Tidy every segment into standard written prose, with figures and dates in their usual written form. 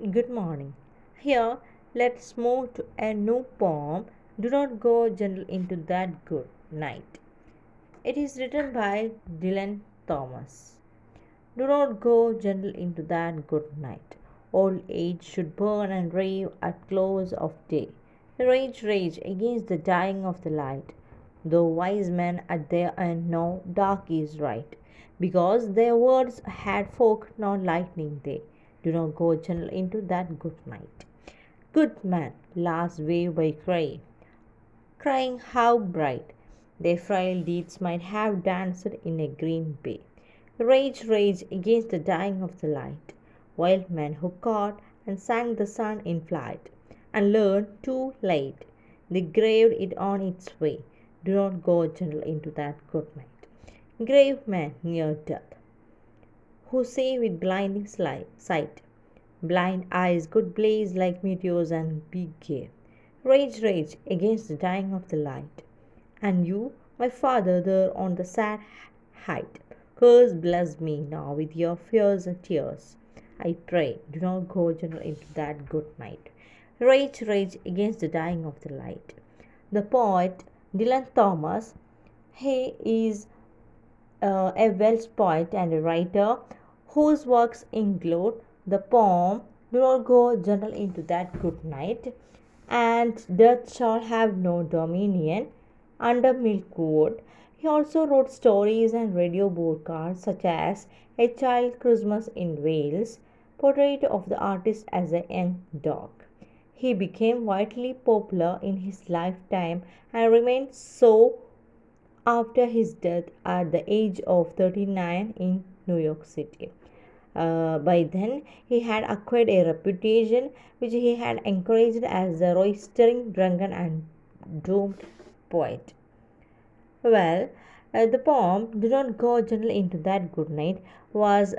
Good morning. Here, let's move to a new poem. Do not go gentle into that good night. It is written by Dylan Thomas. Do not go gentle into that good night. Old age should burn and rave at close of day. Rage, rage against the dying of the light. Though wise men at their end know dark is right, because their words had fork nor lightning they. Do not go gentle into that good night. Good man, last wave by cry, crying how bright their frail deeds might have danced in a green bay. Rage, rage against the dying of the light. Wild men who caught and sang the sun in flight, and learned too late. They graved it on its way. Do not go gentle into that good night. Grave men near death, who say with blinding sight, blind eyes could blaze like meteors and be gay. Rage, rage against the dying of the light. And you, my father, there on the sad height, curse bless me now with your fears and tears. I pray, do not go gentle into that good night. Rage, rage against the dying of the light. The poet Dylan Thomas, he is a Welsh poet and a writer whose works include the poem Do Not Go Gentle into That Good Night and Death Shall Have No Dominion under Milkwood. He also wrote stories and radio broadcasts such as A Child Christmas in Wales, portrait of the artist as a young dog. He became widely popular in his lifetime and remained so after his death at the age of 39 in New York City. By then, he had acquired a reputation which he had encouraged as a roistering, drunken, and doomed poet. Well, the poem Do Not Go Gentle into That Good Night was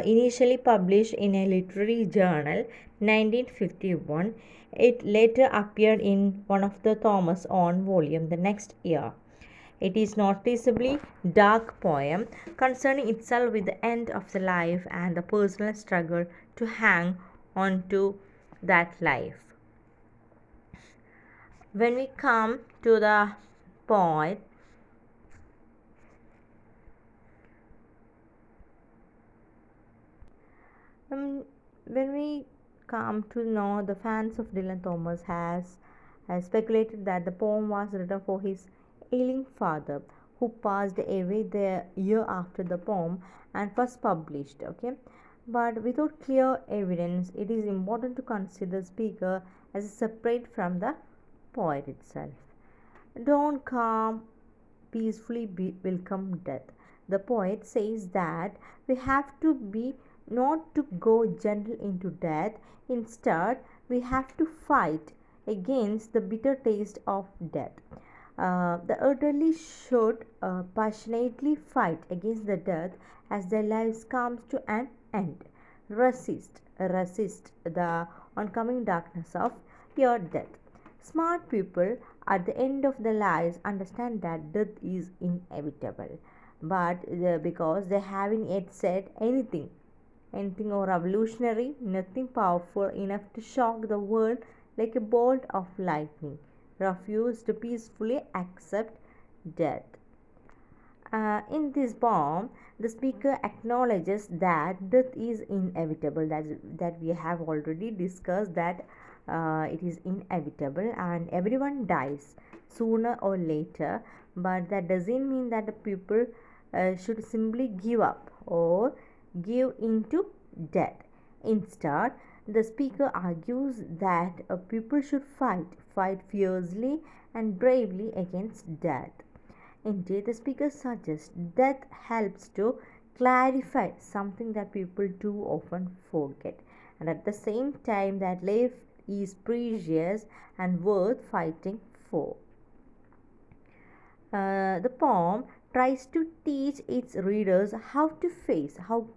initially published in a literary journal 1951. It later appeared in one of the Thomas own volume the next year. It is noticeably dark poem concerning itself with the end of the life and the personal struggle to hang on to that life. When we come to the poet, um, when we come to know, the fans of Dylan Thomas has speculated that the poem was written for his ailing father, who passed away the year after the poem and first published. Okay, but without clear evidence, it is important to consider the speaker as separate from the poet itself. Don't calm peacefully welcome death. The poet says that we have to be not to go gentle into death. Instead, we have to fight against the bitter taste of death. The elderly should passionately fight against the death as their lives comes to an end. Resist the oncoming darkness of your death. Smart people at the end of their lives understand that death is inevitable, but because they haven't yet said anything or revolutionary, nothing powerful enough to shock the world like a bolt of lightning, refuse to peacefully accept death. In this poem, the speaker acknowledges that death is inevitable, that we have already discussed that it is inevitable and everyone dies sooner or later, but that doesn't mean that the people should simply give up or give into death. Instead, the speaker argues that people should fight fiercely and bravely against death. Indeed, the speaker suggests that helps to clarify something that people too often forget, and at the same time, that life is precious and worth fighting for. The poem tries to teach its readers how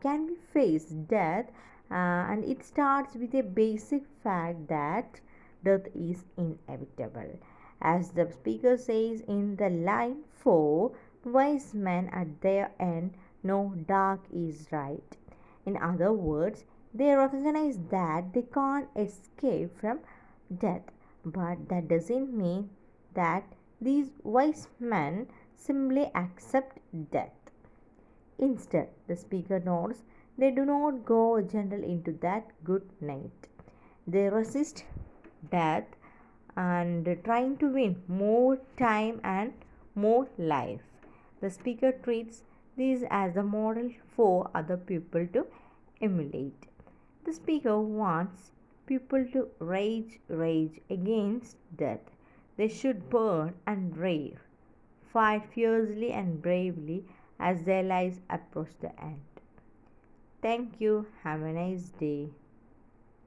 can we face death, and it starts with a basic fact that death is inevitable. As the speaker says in the line 4, wise men at their end know dark is right. In other words, They recognize that they can't escape from death, but that doesn't mean that these wise men simply accept death. Instead, the speaker notes they do not go gentle into that good night. They resist death and trying to win more time and more life. The speaker treats this as a model for other people to emulate. The speaker wants people to rage against death. They should burn and rave, fight fiercely and bravely as their lives approach the end. Thank you. Have a nice day.